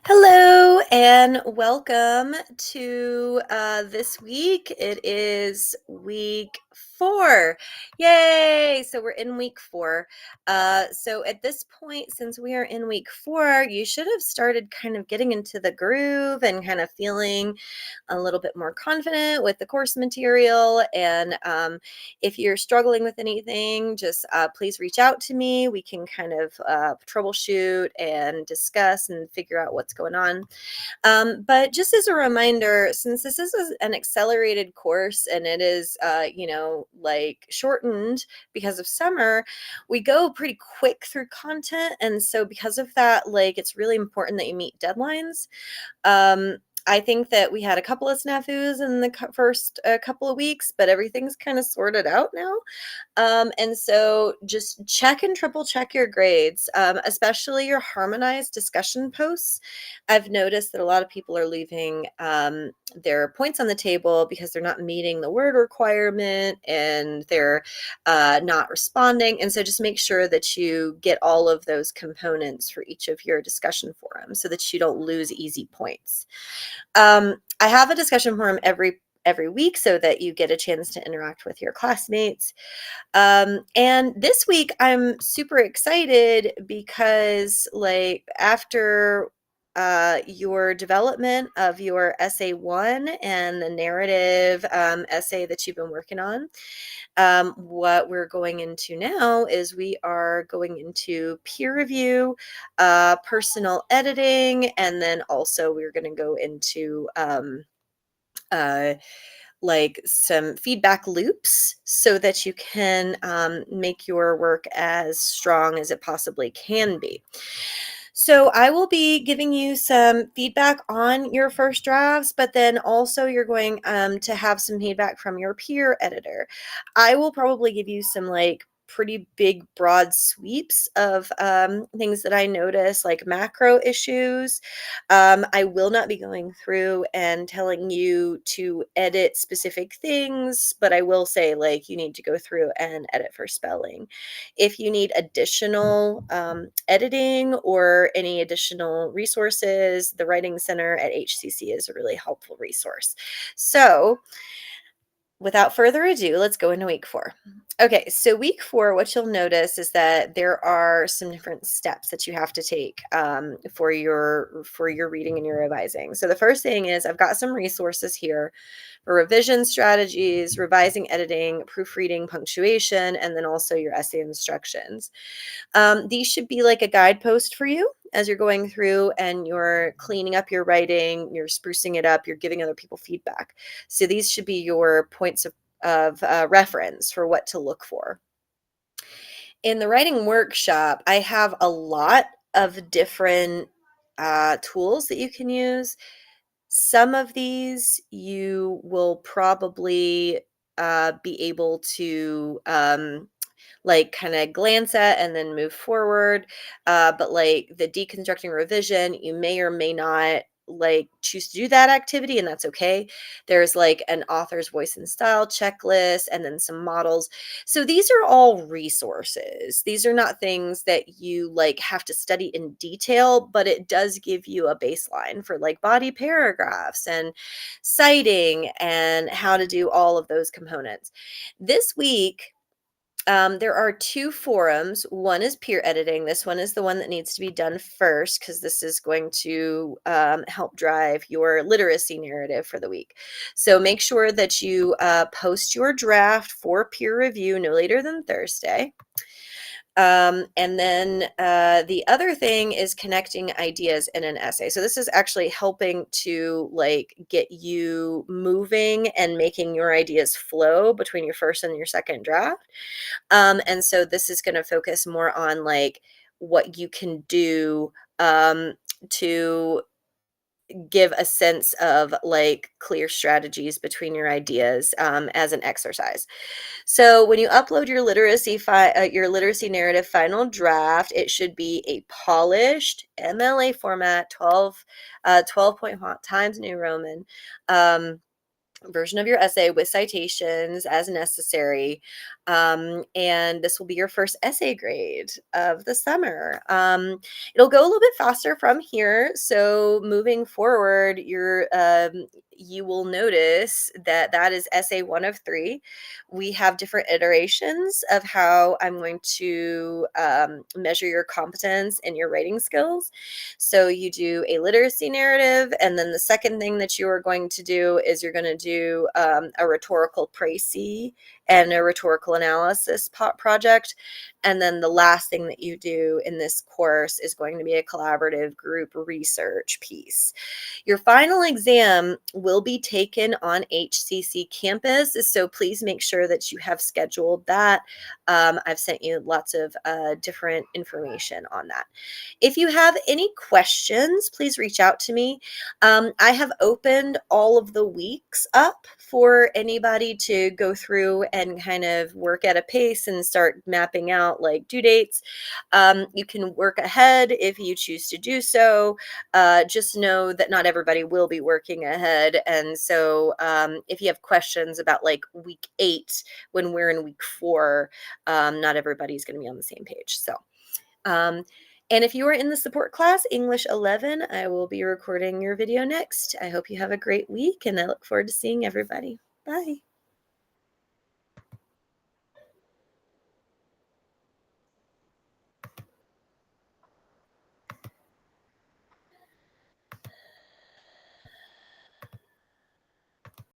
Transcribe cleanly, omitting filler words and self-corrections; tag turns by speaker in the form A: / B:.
A: Hello and welcome to this week. It is week 4. Yay! So we're in week 4. So at this point, since we are in week 4, you should have started kind of getting into the groove and kind of feeling a little bit more confident with the course material. And if you're struggling with anything, just please reach out to me. We can kind of troubleshoot and discuss and figure out what's going on. But just as a reminder, since this is an accelerated course and it is, like shortened because of summer, we go pretty quick through content. And so because of that, like, it's really important that you meet deadlines. Um, I think that we had a couple of snafus in the first couple of weeks, but everything's kind of sorted out now. And so just check and triple check your grades, especially your harmonized discussion posts. I've noticed that a lot of people are leaving their points on the table because they're not meeting the word requirement and they're not responding. And so just make sure that you get all of those components for each of your discussion forums so that you don't lose easy points. I have a discussion forum every week so that you get a chance to interact with your classmates. And this week I'm super excited because, like, after your development of your essay 1 and the narrative essay that you've been working on, what we're going into now is we are going into peer review, personal editing, and then also we're going to go into uh, like some feedback loops so that you can make your work as strong as it possibly can be. So I will be giving you some feedback on your first drafts, but then also you're going to have some feedback from your peer editor. I will probably give you some like pretty big broad sweeps of things that I notice, like macro issues. I will not be going through and telling you to edit specific things, but I will say, like, you need to go through and edit for spelling. If you need additional editing or any additional resources, the Writing Center at HCC is a really helpful resource. So without further ado, let's go into week 4. Okay, so week 4, what you'll notice is that there are some different steps that you have to take for your reading and your revising. So the first thing is I've got some resources here for revision strategies, revising, editing, proofreading, punctuation, and then also your essay instructions. These should be like a guidepost for you as you're going through and you're cleaning up your writing, you're sprucing it up, you're giving other people feedback. So these should be your points of reference for what to look for. In the writing workshop, I have a lot of different tools that you can use. Some of these you will probably be able to like kind of glance at and then move forward. But like the deconstructing revision, you may or may not like choose to do that activity, and that's okay. There's like an author's voice and style checklist and then some models. So these are all resources. These are not things that you like have to study in detail, but it does give you a baseline for like body paragraphs and citing and how to do all of those components. This week, there are 2 forums. One is peer editing. This one is the one that needs to be done first because this is going to help drive your literacy narrative for the week. So make sure that you post your draft for peer review no later than Thursday. And then the other thing is connecting ideas in an essay. So this is actually helping to like get you moving and making your ideas flow between your first and your second draft. And so this is going to focus more on like what you can do to give a sense of like clear strategies between your ideas as an exercise. So when you upload your literacy narrative final draft, it should be a polished MLA format, 12-point font Times New Roman. Version of your essay with citations as necessary. And this will be your first essay grade of the summer. It'll go a little bit faster from here. So moving forward, you will notice that that is essay 1 of 3. We have different iterations of how I'm going to measure your competence and your writing skills. So you do a literacy narrative, and then the second thing that you are going to do is you're going to do a rhetorical précis and a rhetorical analysis project. And then the last thing that you do in this course is going to be a collaborative group research piece. Your final exam will be taken on HCC campus, so please make sure that you have scheduled that. I've sent you lots of different information on that. If you have any questions, please reach out to me. I have opened all of the weeks up for anybody to go through and kind of work at a pace and start mapping out like due dates. You can work ahead if you choose to do so. Just know that not everybody will be working ahead. And so if you have questions about like week 8 when we're in week 4, not everybody's going to be on the same page. So, um, and if you are in the support class, English 11, I will be recording your video next. I hope you have a great week, and I look forward to seeing everybody. Bye.